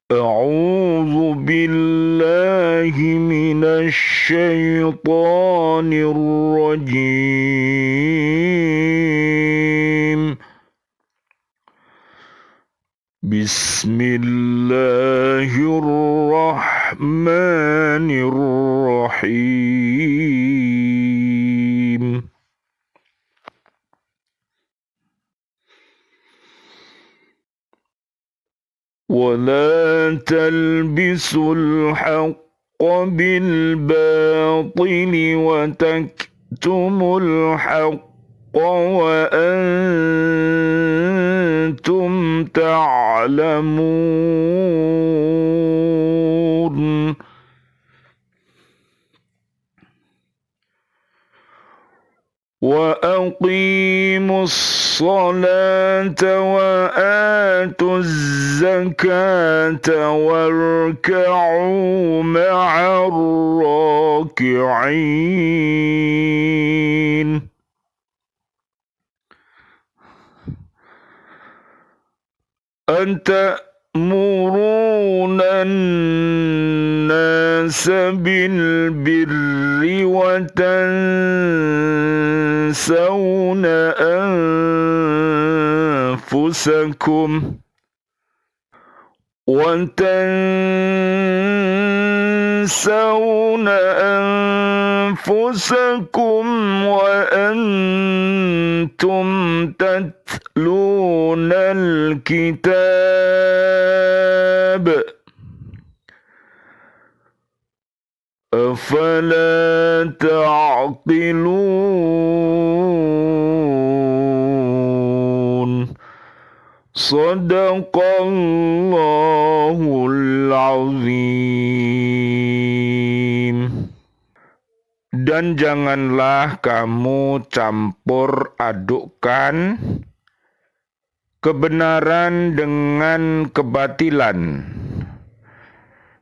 أعوذ بالله من الشيطان الرجيم. بسم الله الرحمن الرحيم. ولا تلبسوا الحق بالباطل وتكتموا الحق وأنتم تعلمون. وأقيموا الصلاة وآتوا الزكاة واركعوا مع الراكعين. أن تأمرون الناس بالبر وتنسون أنفسكم وأنتم تتلون الكتاب أفلا تعقلون. صدق الله العظيم. Dan janganlah kamu campur adukkan kebenaran dengan kebatilan.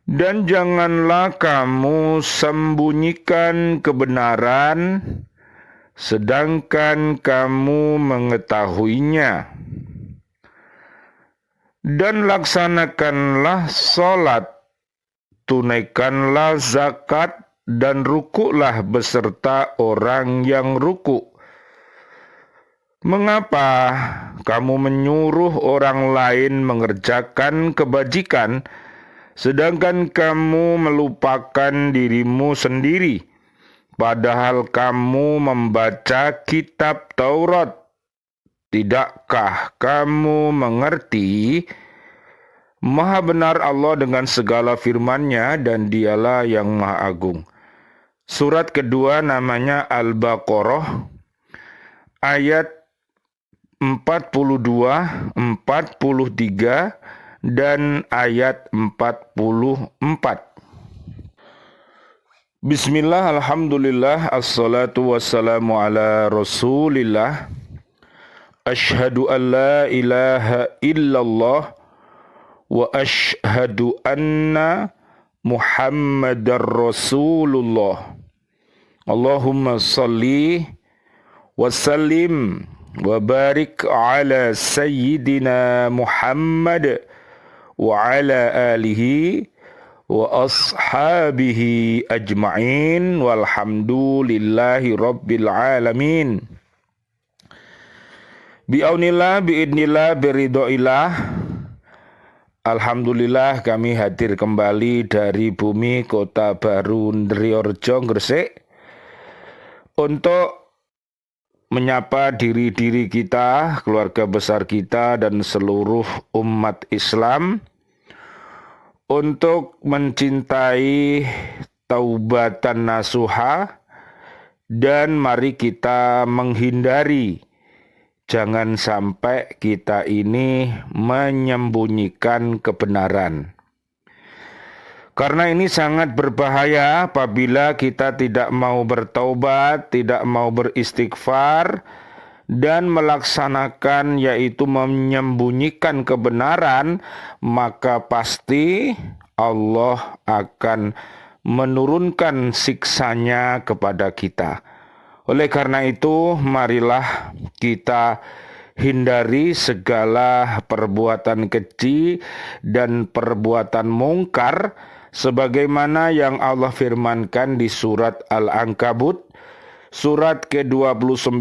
Dan janganlah kamu sembunyikan kebenaran sedangkan kamu mengetahuinya. Dan laksanakanlah salat, tunaikanlah zakat, dan rukuklah beserta orang yang rukuk. Mengapa kamu menyuruh orang lain mengerjakan kebajikan, sedangkan kamu melupakan dirimu sendiri, padahal kamu membaca kitab Taurat? Tidakkah kamu mengerti? Maha benar Allah dengan segala firman-Nya dan Dialah yang Maha Agung. Surat kedua namanya Al-Baqarah, ayat 42, 43, dan ayat 44. Bismillah, alhamdulillah, assalatu wassalamu ala rasulillah. Ashhadu an la ilaha illallah wa ashhadu anna Muhammadar Rasulullah. Allahumma salli wa sallim wa barik ala sayyidina Muhammad wa ala alihi wa ashabihi ajma'in walhamdulillahi rabbil alamin. Bi'aunillah, bi'idnillah, biridhoillah. Alhamdulillah kami hadir kembali dari bumi Kota Baru Ndriorjo, Gresik, untuk menyapa diri-diri kita, keluarga besar kita, dan seluruh umat Islam untuk mencintai taubatan nasuha, dan mari kita menghindari jangan sampai kita ini menyembunyikan kebenaran. Karena ini sangat berbahaya apabila kita tidak mau bertaubat, tidak mau beristighfar, dan melaksanakan yaitu menyembunyikan kebenaran, maka pasti Allah akan menurunkan siksanya kepada kita. Oleh karena itu, marilah kita hindari segala perbuatan keji dan perbuatan mungkar, sebagaimana yang Allah firmankan di surat Al-Ankabut, surat ke-29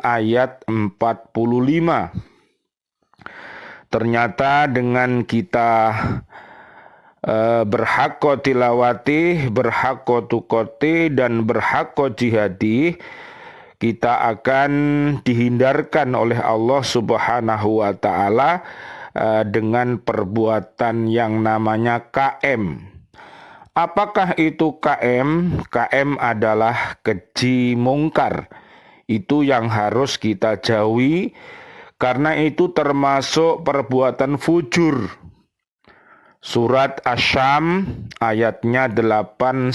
ayat 45. Ternyata dengan kita berhakko tilawati, berhakko tukoti, dan berhakko jihadi, kita akan dihindarkan oleh Allah Subhanahu wa Ta'ala dengan perbuatan yang namanya KM. Apakah itu KM? KM adalah keji mungkar. Itu yang harus kita jauhi, karena itu termasuk perbuatan fujur. Surat Asy-Syam ayatnya 8-10.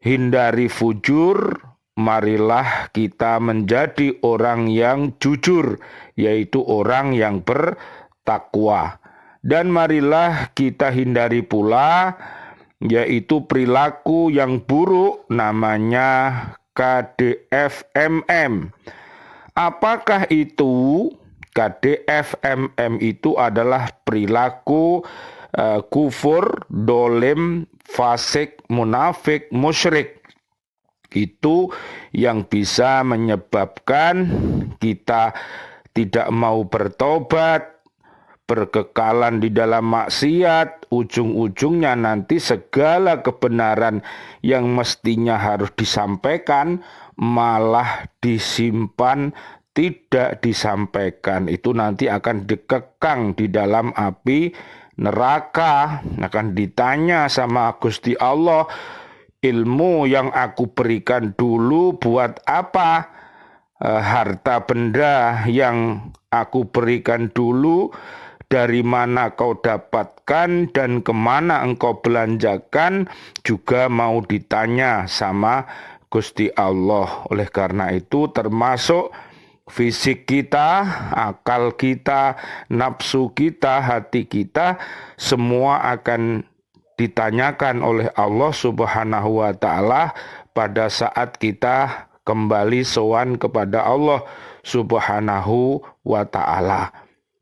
Hindari fujur, marilah kita menjadi orang yang jujur, yaitu orang yang bertakwa. Dan marilah kita hindari pula, yaitu perilaku yang buruk, namanya KDFMM. Apakah itu? KDFMM itu adalah perilaku kufur, dolim, fasik, munafik, musyrik. Itu yang bisa menyebabkan kita tidak mau bertobat, berkekalan di dalam maksiat, ujung-ujungnya nanti segala kebenaran yang mestinya harus disampaikan malah disimpan, tidak disampaikan. Itu nanti akan dikekang di dalam api neraka, akan ditanya sama Gusti Allah, ilmu yang aku berikan dulu buat apa? Harta benda yang aku berikan dulu, dari mana kau dapatkan dan kemana engkau belanjakan, juga mau ditanya sama Gusti Allah. Oleh karena itu termasuk fisik kita, akal kita, nafsu kita, hati kita, semua akan ditanyakan oleh Allah Subhanahu wa Ta'ala pada saat kita kembali sowan kepada Allah Subhanahu wa Ta'ala.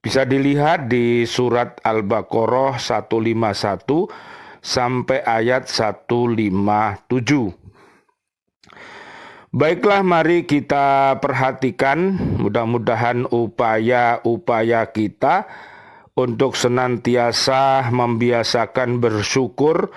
Bisa dilihat di surat Al-Baqarah 151 sampai ayat 157. Baiklah, mari kita perhatikan, mudah-mudahan upaya-upaya kita untuk senantiasa membiasakan bersyukur,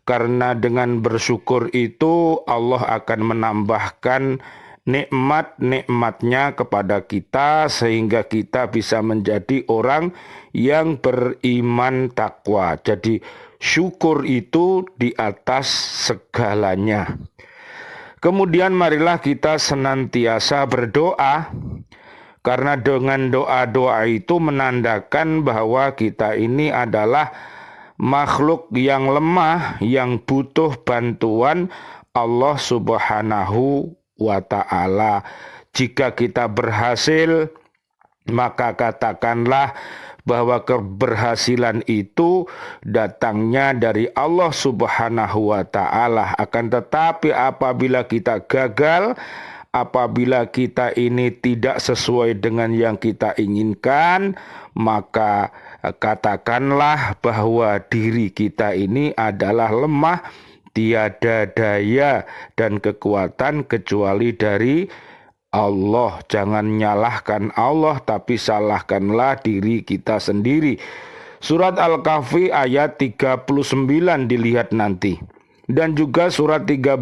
karena dengan bersyukur itu Allah akan menambahkan nikmat-nikmatnya kepada kita, sehingga kita bisa menjadi orang yang beriman takwa. Jadi syukur itu di atas segalanya. Kemudian marilah kita senantiasa berdoa, karena dengan doa-doa itu menandakan bahwa kita ini adalah makhluk yang lemah, yang butuh bantuan Allah Subhanahu wa Ta'ala. Jika kita berhasil, maka katakanlah bahwa keberhasilan itu datangnya dari Allah Subhanahu wa Ta'ala. Akan tetapi apabila kita gagal, apabila kita ini tidak sesuai dengan yang kita inginkan, maka katakanlah bahwa diri kita ini adalah lemah, tiada daya dan kekuatan kecuali dari Allah. Jangan nyalahkan Allah, tapi salahkanlah diri kita sendiri. Surat Al-Kahfi ayat 39 dilihat nanti. Dan juga surat 13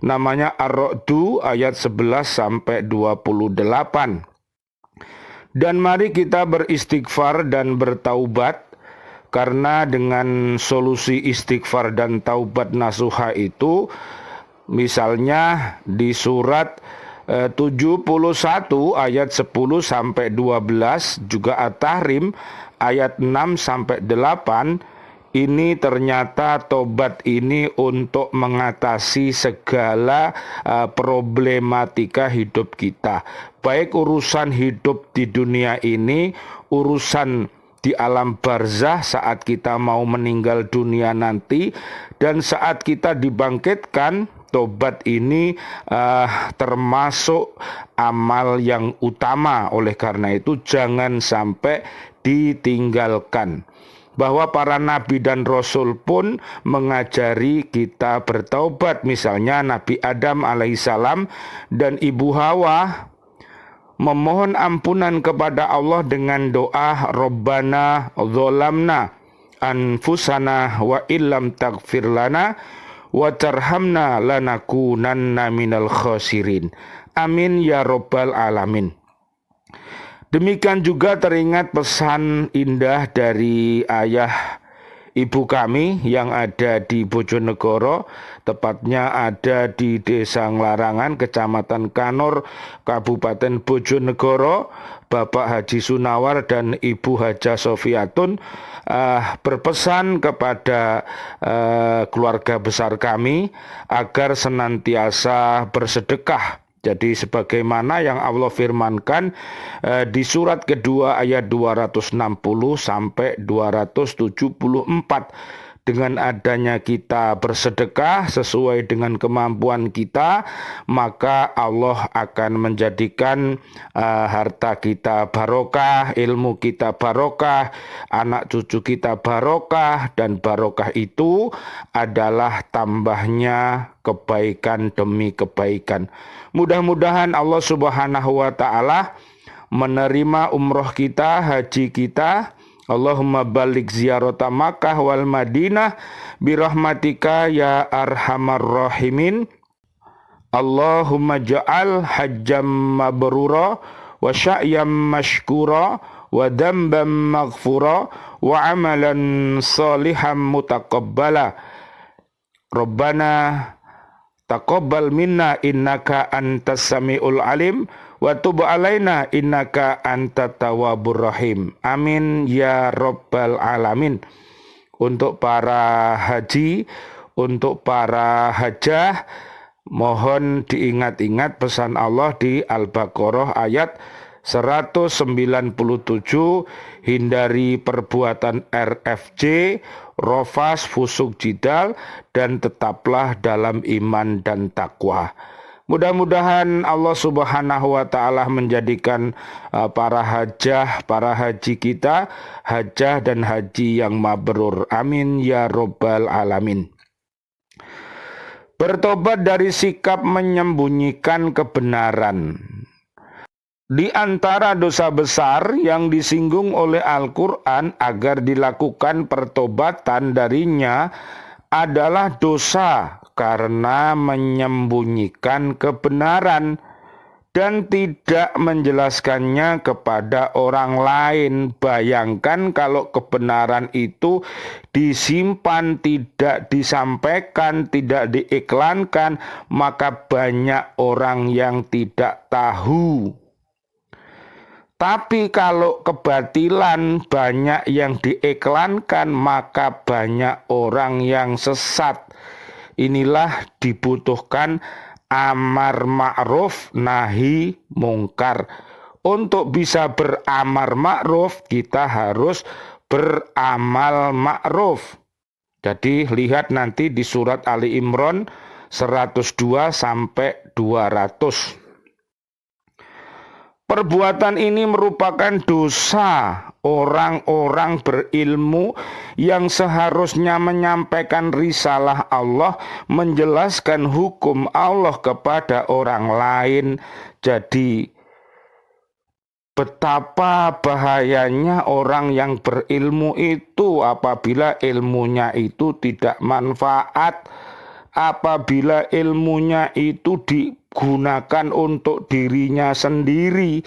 namanya Ar-Ra'du ayat 11 sampai 28. Dan mari kita beristighfar dan bertaubat, karena dengan solusi istighfar dan taubat nasuha itu, misalnya di surat 71 ayat 10 sampai 12, juga At-Tahrim ayat 6 sampai 8, ini ternyata tobat ini untuk mengatasi segala problematika hidup kita. Baik urusan hidup di dunia ini, urusan di alam barzah saat kita mau meninggal dunia nanti, dan saat kita dibangkitkan tobat ini termasuk amal yang utama. Oleh karena itu jangan sampai ditinggalkan. Bahwa para nabi dan rasul pun mengajari kita bertaubat. Misalnya Nabi Adam alaihissalam dan Ibu Hawa memohon ampunan kepada Allah dengan doa Rabbana dzolamna anfusana wa illam taghfir lana wa tarhamna lanakunanna minal khasirin. Amin ya rabbal alamin. Demikian juga teringat pesan indah dari ayah ibu kami yang ada di Bojonegoro, tepatnya ada di Desa Nglarangan, Kecamatan Kanor, Kabupaten Bojonegoro. Bapak Haji Sunawar dan Ibu Haja Sofiatun berpesan kepada keluarga besar kami agar senantiasa bersedekah. Jadi sebagaimana yang Allah firmankan di surat kedua ayat 260 sampai 274. Dengan adanya kita bersedekah sesuai dengan kemampuan kita, maka Allah akan menjadikan harta kita barokah, ilmu kita barokah, anak cucu kita barokah, dan barokah itu adalah tambahnya kebaikan demi kebaikan. Mudah-mudahan Allah Subhanahu wa Ta'ala menerima umroh kita, haji kita. Allahumma balik ziyarata Makkah wal Madinah birahmatika ya arhamar rahimin. Allahumma ja'al hajjam mabrura wa sya'yam mashkura wa dhanbam maghfura wa amalan salihan mutaqabbala. Rabbana taqabbal minna innaka antas samiul alim wa tub alaina innaka antat tawwabur rahim. Amin ya rabbal alamin. Untuk para haji, untuk para hajah, mohon diingat-ingat pesan Allah di Al-Baqarah ayat 197, hindari perbuatan RFJ, rofas, fusuk, jidal, dan tetaplah dalam iman dan takwa. Mudah-mudahan Allah Subhanahu wa Ta'ala menjadikan para hajah, para haji kita, hajah dan haji yang mabrur. Amin ya rabbal alamin. Bertobat dari sikap menyembunyikan kebenaran. Di antara dosa besar yang disinggung oleh Al-Quran agar dilakukan pertobatan darinya adalah dosa karena menyembunyikan kebenaran dan tidak menjelaskannya kepada orang lain. Bayangkan kalau kebenaran itu disimpan, tidak disampaikan, tidak diiklankan, maka banyak orang yang tidak tahu. Tapi kalau kebatilan banyak yang diiklankan, maka banyak orang yang sesat. Inilah dibutuhkan amar ma'ruf nahi mungkar. Untuk bisa beramar ma'ruf, kita harus beramal ma'ruf. Jadi lihat nanti di surat Ali Imran 102 sampai 200. Perbuatan ini merupakan dosa orang-orang berilmu yang seharusnya menyampaikan risalah Allah, menjelaskan hukum Allah kepada orang lain. Jadi betapa bahayanya orang yang berilmu itu apabila ilmunya itu tidak manfaat, apabila ilmunya itu digunakan untuk dirinya sendiri.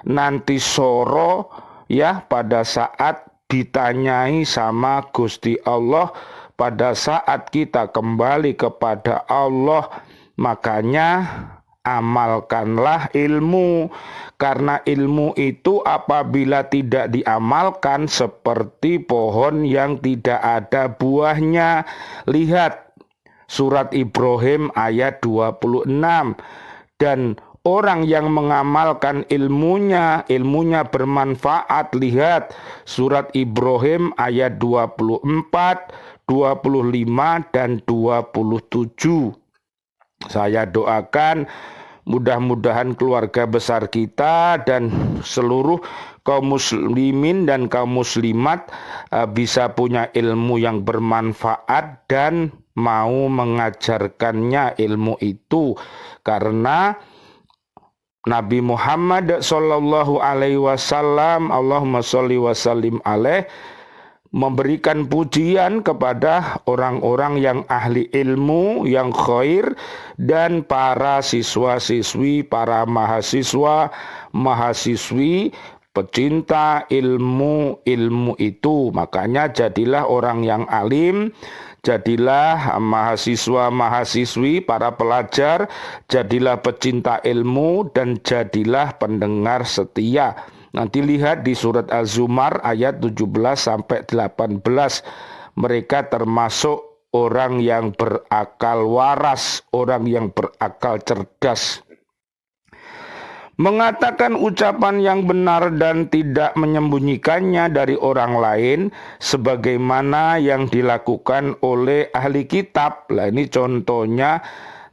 Nanti soro ya, pada saat ditanyai sama Gusti Allah, pada saat kita kembali kepada Allah, makanya amalkanlah ilmu. Karena ilmu itu apabila tidak diamalkan seperti pohon yang tidak ada buahnya. Lihat surat Ibrahim ayat 26. Dan orang yang mengamalkan ilmunya bermanfaat. Lihat surat Ibrahim ayat 24, 25, dan 27. Saya doakan mudah-mudahan keluarga besar kita dan seluruh kaum muslimin dan kaum muslimat bisa punya ilmu yang bermanfaat dan mau mengajarkannya ilmu itu, karena Nabi Muhammad sallallahu alaihi wasallam, Allahumma sholli wa sallim alaih, memberikan pujian kepada orang-orang yang ahli ilmu, yang khair, dan para siswa-siswi, para mahasiswa, mahasiswi, pecinta ilmu itu. Makanya jadilah orang yang alim, jadilah mahasiswa-mahasiswi, para pelajar, jadilah pecinta ilmu, dan jadilah pendengar setia. Nanti lihat di surat Az-Zumar ayat 17 sampai 18. Mereka termasuk orang yang berakal waras, orang yang berakal cerdas. Mengatakan ucapan yang benar dan tidak menyembunyikannya dari orang lain, sebagaimana yang dilakukan oleh ahli kitab. Lah ini contohnya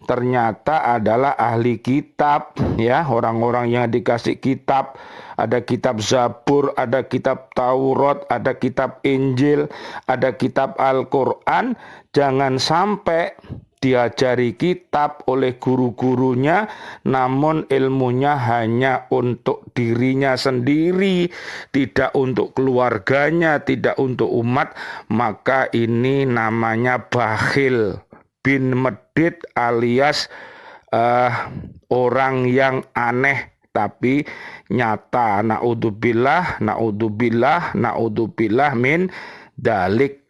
ternyata adalah ahli kitab, ya, orang-orang yang dikasih kitab. Ada kitab Zabur, ada kitab Taurat, ada kitab Injil, ada kitab Al-Quran. Jangan sampai diajari kitab oleh guru-gurunya, namun ilmunya hanya untuk dirinya sendiri, tidak untuk keluarganya, tidak untuk umat. Maka ini namanya bakhil bin medit alias orang yang aneh tapi nyata. Naudzubillah, naudzubillah, naudzubillah min dalik.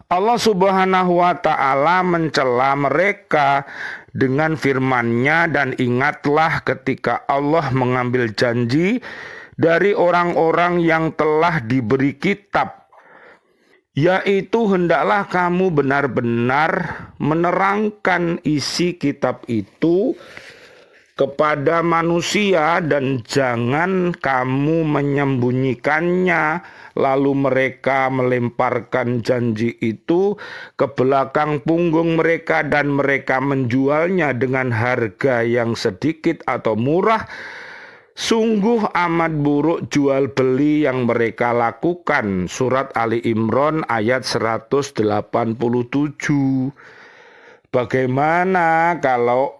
Allah Subhanahu wa ta'ala mencela mereka dengan firman-Nya, dan ingatlah ketika Allah mengambil janji dari orang-orang yang telah diberi kitab, yaitu hendaklah kamu benar-benar menerangkan isi kitab itu kepada manusia dan jangan kamu menyembunyikannya. Lalu mereka melemparkan janji itu ke belakang punggung mereka dan mereka menjualnya dengan harga yang sedikit atau murah. Sungguh amat buruk jual beli yang mereka lakukan. Surat Ali Imran ayat 187. Bagaimana kalau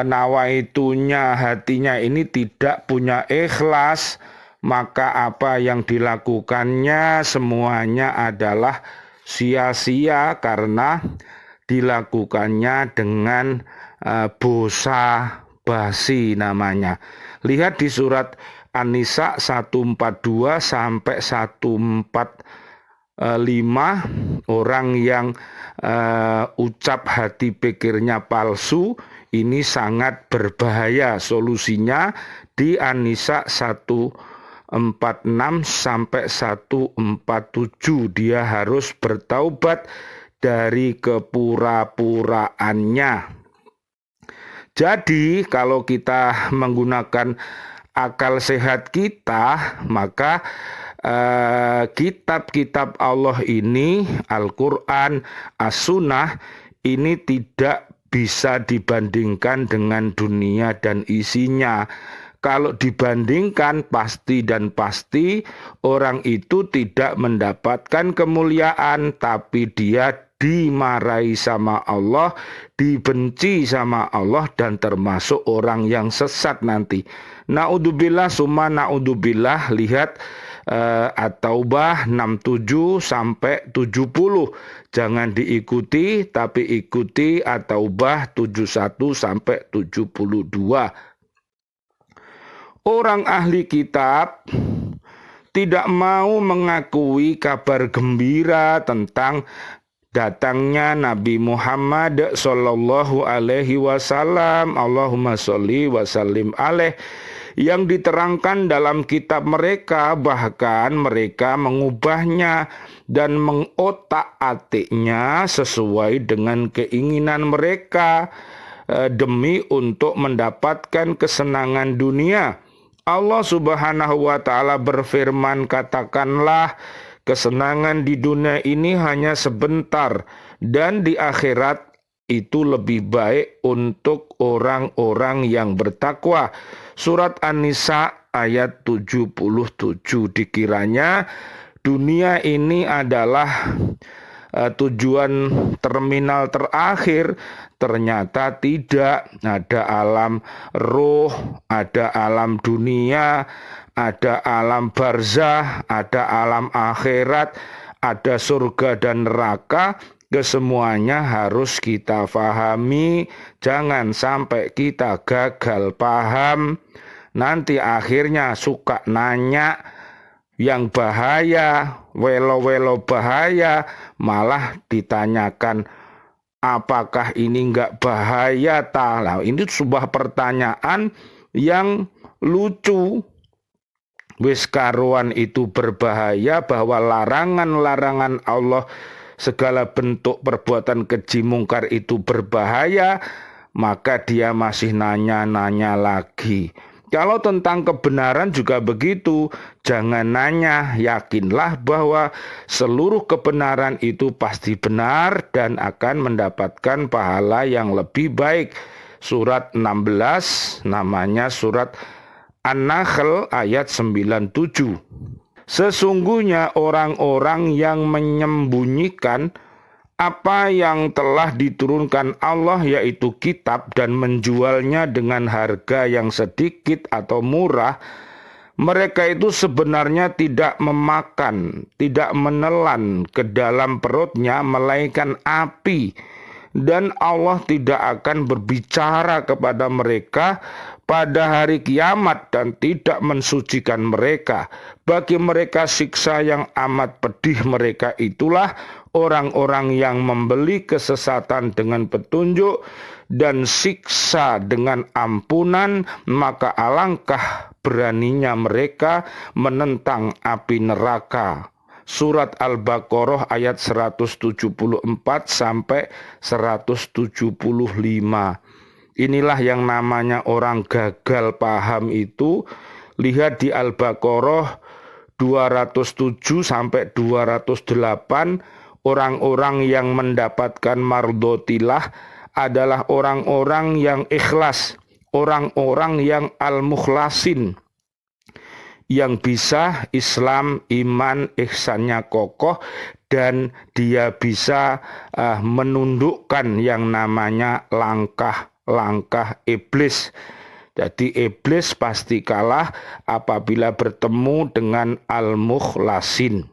nawaitunya, hatinya ini tidak punya ikhlas, maka apa yang dilakukannya semuanya adalah sia-sia karena dilakukannya dengan bosa basi namanya. Lihat di surat An-Nisa 142 sampai 145, orang yang ucap hati pikirnya palsu, ini sangat berbahaya. Solusinya di An-Nisa 146 sampai 147, dia harus bertaubat dari kepura-puraannya. Jadi kalau kita menggunakan akal sehat kita, maka kitab-kitab Allah ini, Al-Quran, As-Sunnah, ini tidak bisa dibandingkan dengan dunia dan isinya. Kalau dibandingkan, pasti dan pasti orang itu tidak mendapatkan kemuliaan, tapi dia dimarahi sama Allah, dibenci sama Allah, dan termasuk orang yang sesat nanti. Naudzubillah summa naudzubillah. Lihat At-Taubah 67 sampai 70. Jangan diikuti, tapi ikuti At-Taubah 71 sampai 72. Orang ahli kitab tidak mau mengakui kabar gembira tentang datangnya Nabi Muhammad sallallahu alaihi wasallam, Allahumma sholli wa sallim alaih, yang diterangkan dalam kitab mereka. Bahkan mereka mengubahnya dan mengotak-atiknya sesuai dengan keinginan mereka demi untuk mendapatkan kesenangan dunia. Allah Subhanahu wa ta'ala berfirman, katakanlah, kesenangan di dunia ini hanya sebentar, dan di akhirat itu lebih baik untuk orang-orang yang bertakwa. Surat An-Nisa ayat 77. Dikiranya dunia ini adalah tujuan terminal terakhir, ternyata tidak. Ada alam roh, ada alam dunia, ada alam barzah, ada alam akhirat, ada surga dan neraka. Kesemuanya harus kita pahami, jangan sampai kita gagal paham. Nanti akhirnya suka nanya yang bahaya, welo-welo bahaya, malah ditanyakan apakah ini enggak bahaya ta? Nah, ini sebuah pertanyaan yang lucu. Wis karuan itu berbahaya, bahwa larangan-larangan Allah, segala bentuk perbuatan keji mungkar itu berbahaya, maka dia masih nanya-nanya lagi. Kalau tentang kebenaran juga begitu, jangan nanya, yakinlah bahwa seluruh kebenaran itu pasti benar dan akan mendapatkan pahala yang lebih baik. Surat 16, namanya surat An-Nahl ayat 97. Sesungguhnya orang-orang yang menyembunyikan apa yang telah diturunkan Allah, yaitu kitab, dan menjualnya dengan harga yang sedikit atau murah, mereka itu sebenarnya tidak memakan, tidak menelan ke dalam perutnya melainkan api, dan Allah tidak akan berbicara kepada mereka pada hari kiamat dan tidak mensucikan mereka. Bagi mereka siksa yang amat pedih. Mereka itulah orang-orang yang membeli kesesatan dengan petunjuk dan siksa dengan ampunan, maka alangkah beraninya mereka menentang api neraka. Surat Al-Baqarah ayat 174 sampai 175. Inilah yang namanya orang gagal paham itu. Lihat di Al-Baqarah 207 sampai 208, orang-orang yang mendapatkan mardotilah adalah orang-orang yang ikhlas, orang-orang yang al-mukhlasin, yang bisa Islam, iman, ihsannya kokoh, dan dia bisa menundukkan yang namanya langkah iblis. Jadi iblis pasti kalah apabila bertemu dengan al-mukhlasin.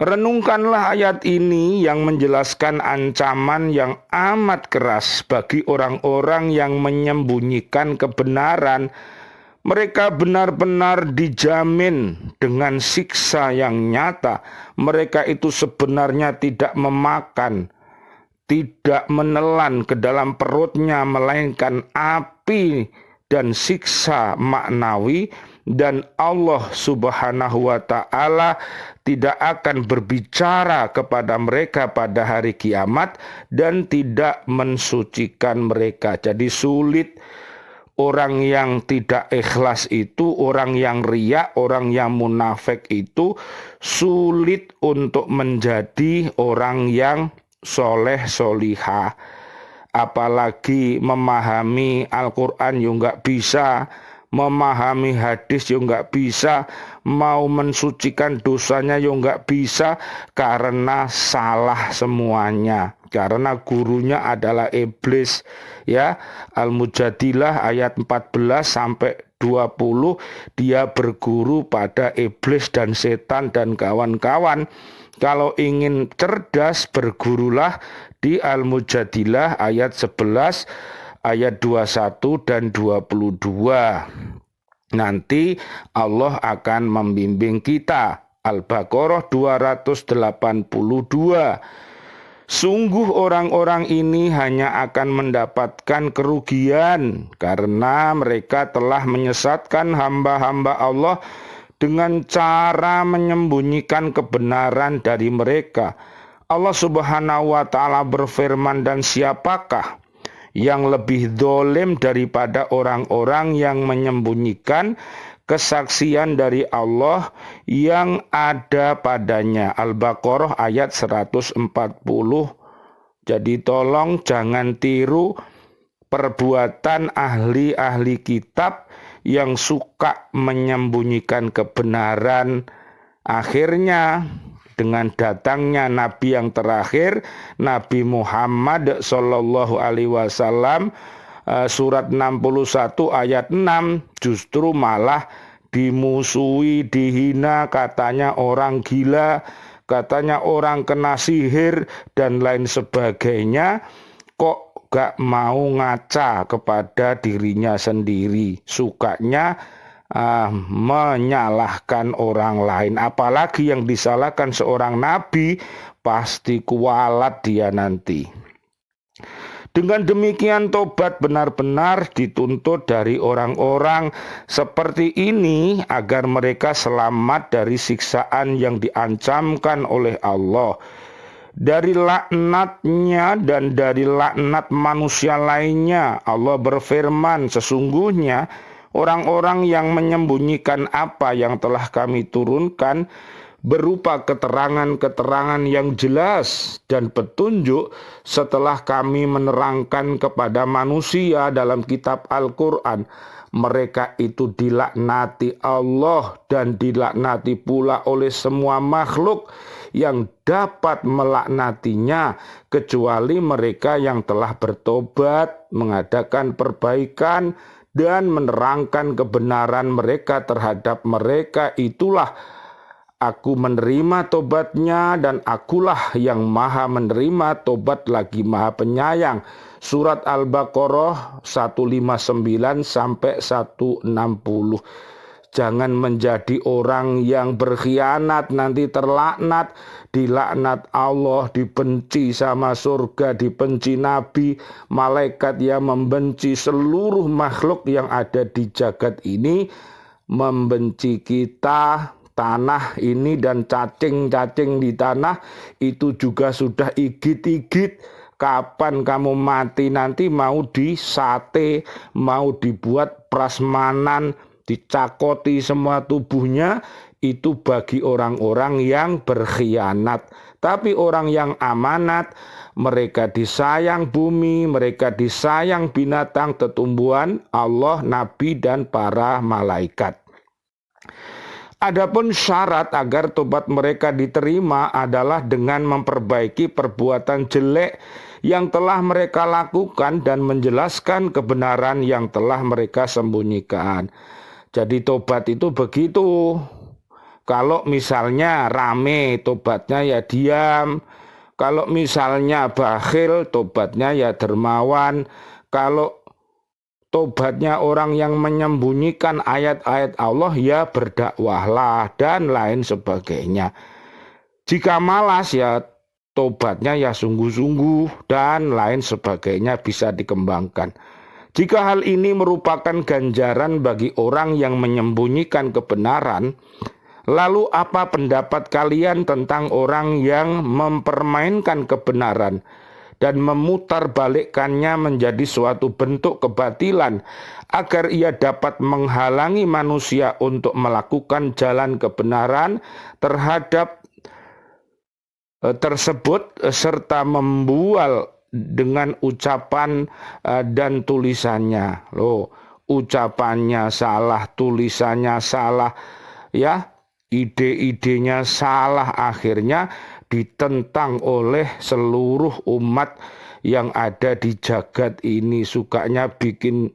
Renungkanlah ayat ini yang menjelaskan ancaman yang amat keras bagi orang-orang yang menyembunyikan kebenaran. Mereka benar-benar dijamin dengan siksa yang nyata. Mereka itu sebenarnya tidak memakan, tidak menelan ke dalam perutnya melainkan api dan siksa maknawi, dan Allah Subhanahu wa ta'ala tidak akan berbicara kepada mereka pada hari kiamat dan tidak mensucikan mereka. Jadi sulit orang yang tidak ikhlas itu, orang yang riya, orang yang munafik itu sulit untuk menjadi orang yang soleh solihah. Apalagi memahami Al-Quran ya nggak bisa, memahami hadis ya nggak bisa, mau mensucikan dosanya ya nggak bisa, karena salah semuanya, karena gurunya adalah iblis. Ya, Al-Mujadilah ayat 14 sampai 20, dia berguru pada iblis dan setan dan kawan-kawan. Kalau ingin cerdas, bergurulah di Al-Mujadilah ayat 11, ayat 21 dan 22. Nanti Allah akan membimbing kita. Al-Baqarah 282. Sungguh orang-orang ini hanya akan mendapatkan kerugian karena mereka telah menyesatkan hamba-hamba Allah dengan cara menyembunyikan kebenaran dari mereka. Allah Subhanahu wa ta'ala berfirman, dan siapakah yang lebih zalim daripada orang-orang yang menyembunyikan kesaksian dari Allah yang ada padanya. Al-Baqarah ayat 140. Jadi tolong jangan tiru perbuatan ahli-ahli kitab yang suka menyembunyikan kebenaran. Akhirnya dengan datangnya Nabi yang terakhir, Nabi Muhammad Sallallahu Alaihi Wasallam, surat 61 ayat 6, justru malah dimusuhi, dihina, katanya orang gila, katanya orang kena sihir, dan lain sebagainya. Kok gak mau ngaca kepada dirinya sendiri, sukanya menyalahkan orang lain. Apalagi yang disalahkan seorang nabi, pasti kualat dia nanti. Dengan demikian tobat benar-benar dituntut dari orang-orang seperti ini agar mereka selamat dari siksaan yang diancamkan oleh Allah, dari laknatnya dan dari laknat manusia lainnya. Allah berfirman, sesungguhnya orang-orang yang menyembunyikan apa yang telah kami turunkan berupa keterangan-keterangan yang jelas dan petunjuk setelah kami menerangkan kepada manusia dalam kitab Al-Quran, mereka itu dilaknati Allah dan dilaknati pula oleh semua makhluk yang dapat melaknatinya kecuali mereka yang telah bertobat, mengadakan perbaikan, dan menerangkan kebenaran mereka terhadap mereka. Itulah Aku menerima tobatnya dan akulah yang maha menerima tobat lagi maha penyayang. Surat Al-Baqarah 159 sampai 160. Jangan menjadi orang yang berkhianat, nanti terlaknat, dilaknat Allah, dibenci sama surga, dibenci Nabi, malaikat yang membenci, seluruh makhluk yang ada di jagat ini membenci kita. Tanah ini dan cacing-cacing di tanah itu juga sudah igit-igit. Kapan kamu mati nanti mau disate, mau dibuat prasmanan, dicakoti semua tubuhnya, itu bagi orang-orang yang berkhianat. Tapi orang yang amanat, mereka disayang bumi, mereka disayang binatang, tetumbuhan, Allah, Nabi, dan para malaikat. Adapun syarat agar tobat mereka diterima adalah dengan memperbaiki perbuatan jelek yang telah mereka lakukan dan menjelaskan kebenaran yang telah mereka sembunyikan. Jadi tobat itu begitu. Kalau misalnya rame, tobatnya ya diam. Kalau misalnya bakhil, tobatnya ya dermawan. Kalau tobatnya orang yang menyembunyikan ayat-ayat Allah, ya berdakwahlah dan lain sebagainya. Jika malas, ya tobatnya ya sungguh-sungguh dan lain sebagainya, bisa dikembangkan. Jika hal ini merupakan ganjaran bagi orang yang menyembunyikan kebenaran, lalu apa pendapat kalian tentang orang yang mempermainkan kebenaran dan memutarbalikkannya menjadi suatu bentuk kebatilan agar ia dapat menghalangi manusia untuk melakukan jalan kebenaran terhadap tersebut serta membual dengan ucapan dan tulisannya. Loh, ucapannya salah, tulisannya salah, ya, ide-idenya salah, akhirnya ditentang oleh seluruh umat yang ada di jagat ini. Sukanya bikin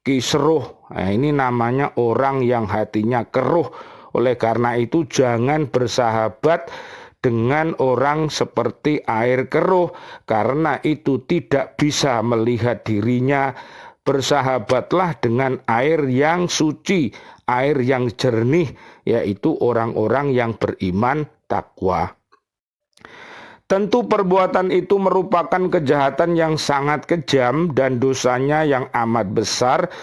kisruh. Nah, ini namanya orang yang hatinya keruh. Oleh karena itu jangan bersahabat dengan orang seperti air keruh, karena itu tidak bisa melihat dirinya. Bersahabatlah dengan air yang suci, air yang jernih, yaitu orang-orang yang beriman takwa. Tentu perbuatan itu merupakan kejahatan yang sangat kejam dan dosanya yang amat besar.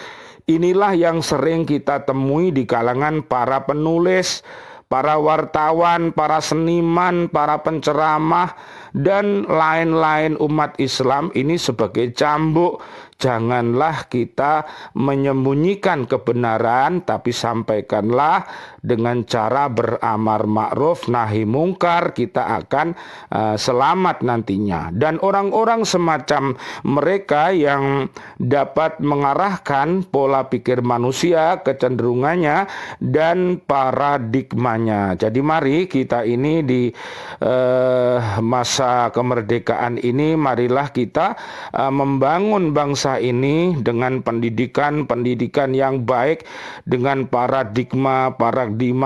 Inilah yang sering kita temui di kalangan para penulis, para wartawan, para seniman, para penceramah, dan lain-lain umat Islam ini sebagai cambuk. Janganlah kita menyembunyikan kebenaran, tapi sampaikanlah dengan cara beramar ma'ruf nahi mungkar, kita akan selamat nantinya. Dan orang-orang semacam mereka yang dapat mengarahkan pola pikir manusia, kecenderungannya dan paradigmanya. Jadi mari kita ini di masa kemerdekaan ini, marilah kita membangun bangsa ini dengan pendidikan yang baik, dengan paradigma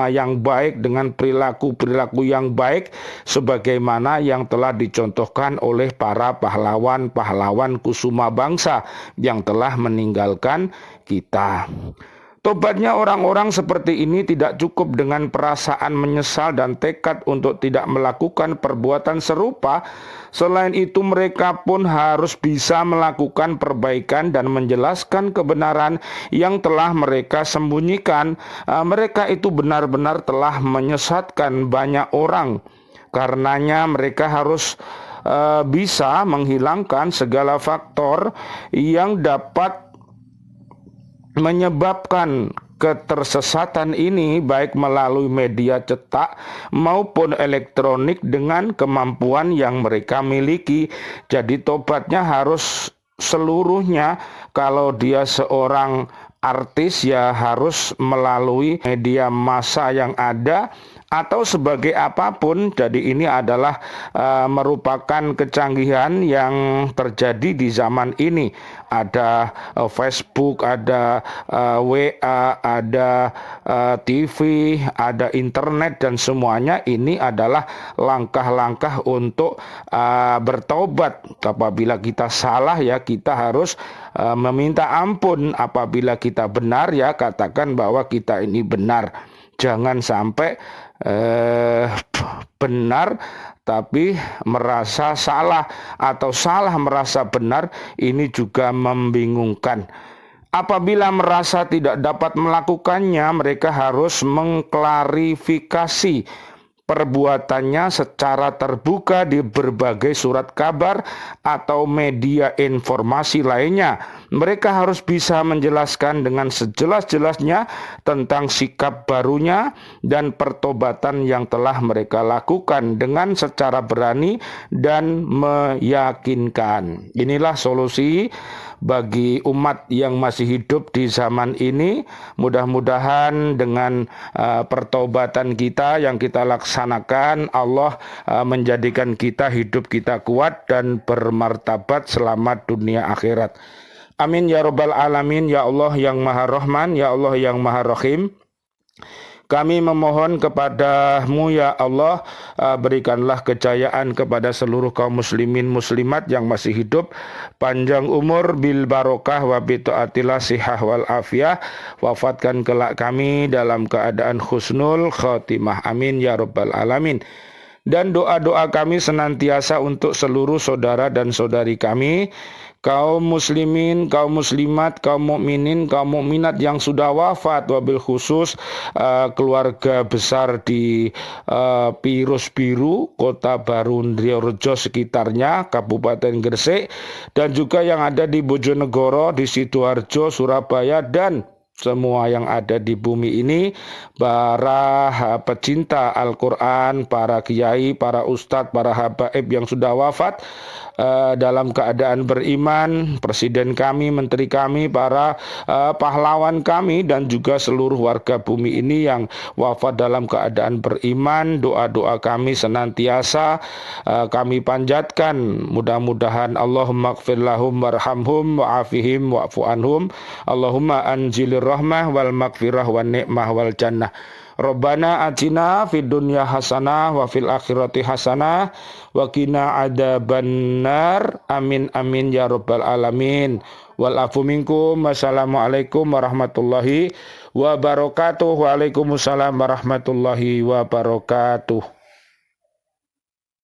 yang baik, dengan perilaku yang baik, sebagaimana yang telah dicontohkan oleh para pahlawan kusuma bangsa yang telah meninggalkan kita. Tobatnya orang-orang seperti ini tidak cukup dengan perasaan menyesal dan tekad untuk tidak melakukan perbuatan serupa. Selain itu, mereka pun harus bisa melakukan perbaikan dan menjelaskan kebenaran yang telah mereka sembunyikan. Mereka itu benar-benar telah menyesatkan banyak orang. Karenanya mereka harus bisa menghilangkan segala faktor yang dapat menyebabkan ketersesatan ini, baik melalui media cetak maupun elektronik, dengan kemampuan yang mereka miliki. Jadi tobatnya harus seluruhnya. Kalau dia seorang artis, ya harus melalui media massa yang ada atau sebagai apapun. Jadi ini adalah merupakan kecanggihan yang terjadi di zaman ini. Ada Facebook, ada WA, ada TV, ada internet, dan semuanya ini adalah langkah-langkah untuk bertobat. Apabila kita salah, ya kita harus meminta ampun. Apabila kita benar, ya katakan bahwa kita ini benar. Jangan sampai benar tapi merasa salah, atau salah merasa benar. Ini juga membingungkan. Apabila merasa tidak dapat melakukannya, mereka harus mengklarifikasi perbuatannya secara terbuka di berbagai surat kabar atau media informasi lainnya. Mereka harus bisa menjelaskan dengan sejelas-jelasnya tentang sikap barunya dan pertobatan yang telah mereka lakukan dengan secara berani dan meyakinkan. Inilah solusi bagi umat yang masih hidup di zaman ini. Mudah-mudahan dengan pertobatan kita yang kita laksanakan, Allah menjadikan hidup kita kuat dan bermartabat selamat dunia akhirat. Amin ya rabbal alamin. Ya Allah yang Maha Rahman, ya Allah yang Maha Rahim, kami memohon kepadamu ya Allah, berikanlah kejayaan kepada seluruh kaum muslimin muslimat yang masih hidup, panjang umur bil barokah wa bi taatillah sihah wal afiyah, wafatkan kelak kami dalam keadaan husnul khotimah. Amin ya rabbal alamin. Dan doa-doa kami senantiasa untuk seluruh saudara dan saudari kami, kaum muslimin, kaum muslimat, kaum mukminin, kaum mukminat yang sudah wafat, wabil khusus keluarga besar di Pirus Biru, Kota Baru Ndriyorejo sekitarnya, Kabupaten Gresik, dan juga yang ada di Bojonegoro, di Sidoarjo, Surabaya, dan semua yang ada di bumi ini, para pecinta Al-Quran, para kiai, para ustadz, para habaib yang sudah wafat dalam keadaan beriman, presiden kami, menteri kami, para pahlawan kami, dan juga seluruh warga bumi ini yang wafat dalam keadaan beriman. Doa-doa kami senantiasa kami panjatkan. Mudah-mudahan Allahumma gfir lahum warhamhum wa'afihim wa'fu anhum. Allahumma anjilir rahmah wal magfirah wal ni'mah wal jannah. Rabbana atina fid dunya hasanah wa fil akhirati hasanah wa qina adzabannar. Amin amin ya rabbal alamin. Wal afu minkum. Wassalamualaikum warahmatullahi wabarakatuh. Waalaikumsalam warahmatullahi wabarakatuh.